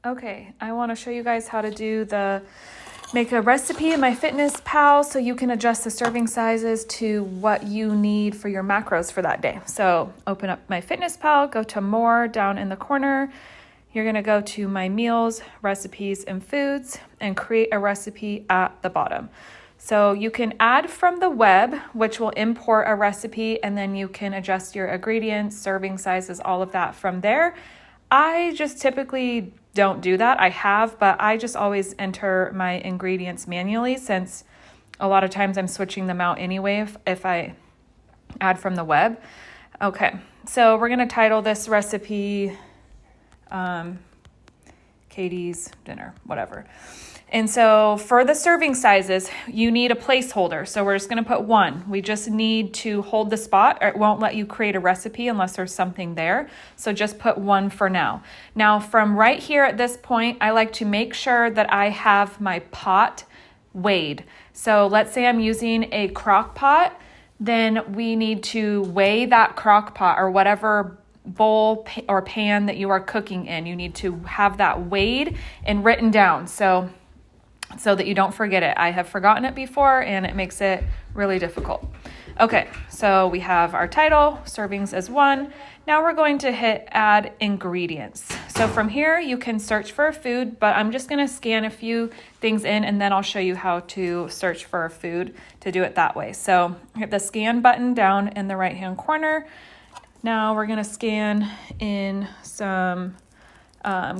Okay, I want to show you guys how to make a recipe in MyFitnessPal so you can adjust the serving sizes to what you need for your macros for that day. So open up MyFitnessPal, go to more down in the corner. You're going to go to My Meals, Recipes, and Foods and create a recipe at the bottom. So you can add from the web, which will import a recipe, and then you can adjust your ingredients, serving sizes, all of that from there. I just typically don't do that. I have, but I just always enter my ingredients manually since a lot of times I'm switching them out anyway if I add from the web. Okay, so we're going to title this recipe Katie's Dinner, whatever. And so for the serving sizes, you need a placeholder. So we're just going to put 1. We just need to hold the spot, or it won't let you create a recipe unless there's something there. So just put 1 for now. Now from right here at this point, I like to make sure that I have my pot weighed. So let's say I'm using a crock pot, then we need to weigh that crock pot or whatever bowl or pan that you are cooking in. You need to have that weighed and written down so that you don't forget it. I have forgotten it before and it makes it really difficult. Okay, so we have our title, servings as 1. Now we're going to hit add ingredients. So from here you can search for a food, but I'm just going to scan a few things in and then I'll show you how to search for a food to do it that way. So hit the scan button down in the right hand corner. Now we're going to scan in some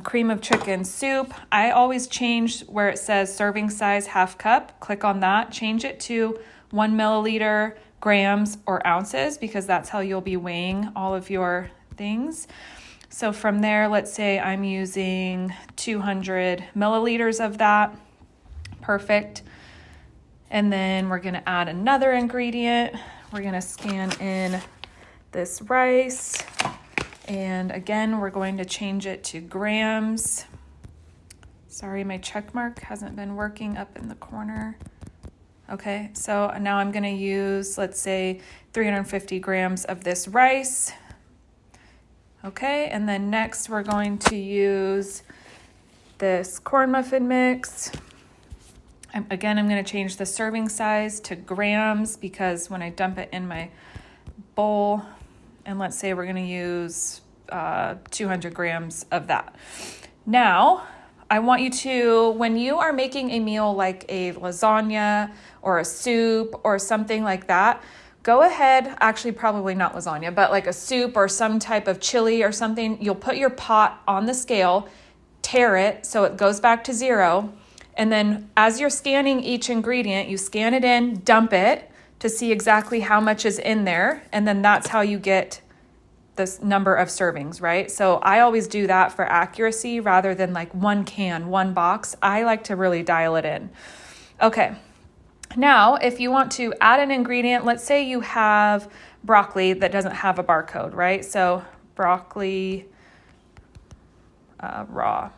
cream of chicken soup. I always change where it says serving size ½ cup. Click on that, change it to 1 milliliter, grams, or ounces because that's how you'll be weighing all of your things. So from there, let's say I'm using 200 milliliters of that. Perfect. And then we're going to add another ingredient. We're going to scan in this rice. And again, we're going to change it to grams. Sorry, my check mark hasn't been working up in the corner. Okay, so now I'm going to use, let's say, 350 grams of this rice. Okay, and then next we're going to use this corn muffin mix. I'm going to change the serving size to grams because when I dump it in my bowl, and let's say we're going to use 200 grams of that. Now, I want you to, when you are making a meal like a lasagna or a soup or something like that, go ahead, actually probably not lasagna, but like a soup or some type of chili or something, you'll put your pot on the scale, tare it so it goes back to 0, and then as you're scanning each ingredient, you scan it in, dump it, to see exactly how much is in there. And then that's how you get this number of servings, right? So I always do that for accuracy rather than like 1 can, 1 box. I like to really dial it in. Okay. Now, if you want to add an ingredient, let's say you have broccoli that doesn't have a barcode, right? So broccoli raw.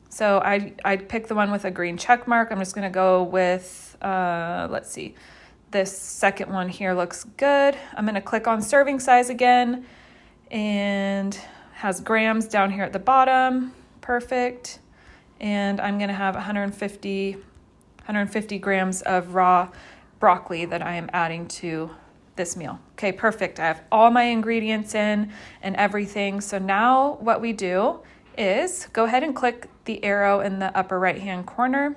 So I'd pick the one with a green check mark. I'm just going to go with, let's see. This second one here looks good. I'm going to click on serving size again and has grams down here at the bottom. Perfect. And I'm going to have 150 grams of raw broccoli that I am adding to this meal. Okay, perfect. I have all my ingredients in and everything. So now what we do is go ahead and click the arrow in the upper right hand corner.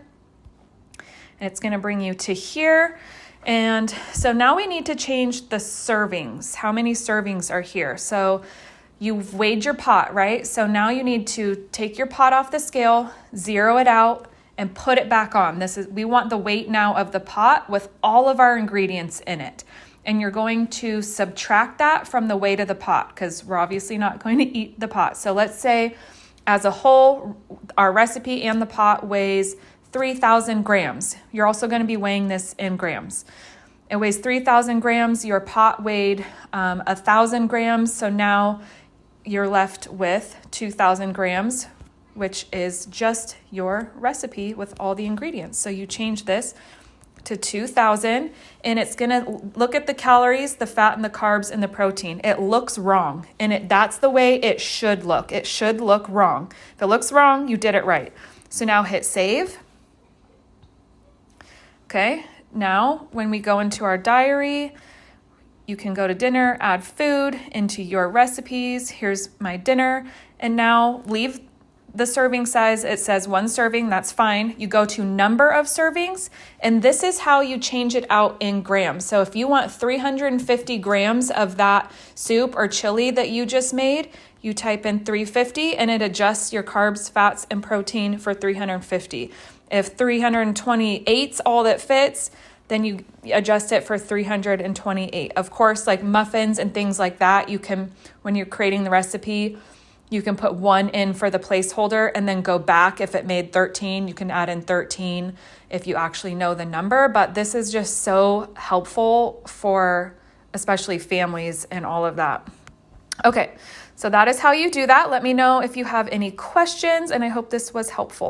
And it's going to bring you to here. And so now we need to change the servings. How many servings are here? So you've weighed your pot, right? So now you need to take your pot off the scale, zero it out, and put it back on. We want the weight now of the pot with all of our ingredients in it. And you're going to subtract that from the weight of the pot because we're obviously not going to eat the pot. So let's say as a whole, our recipe and the pot weighs 3,000 grams. You're also going to be weighing this in grams. It weighs 3,000 grams. Your pot weighed 1,000 grams. So now you're left with 2,000 grams, which is just your recipe with all the ingredients. So you change this to 2,000, and it's going to look at the calories, the fat, and the carbs, and the protein. It looks wrong, and that's the way it should look. It should look wrong. If it looks wrong, you did it right. So now hit save. Okay, now when we go into our diary, you can go to dinner, add food into your recipes. Here's my dinner. And now leave the serving size. It says 1 serving, that's fine. You go to number of servings, and this is how you change it out in grams. So if you want 350 grams of that soup or chili that you just made, you type in 350 and it adjusts your carbs, fats, and protein for 350. If 328's all that fits, then you adjust it for 328. Of course, like muffins and things like that, you can, when you're creating the recipe, you can put 1 in for the placeholder and then go back. If it made 13, you can add in 13 if you actually know the number. But this is just so helpful for especially families and all of that. Okay, so that is how you do that. Let me know if you have any questions, and I hope this was helpful.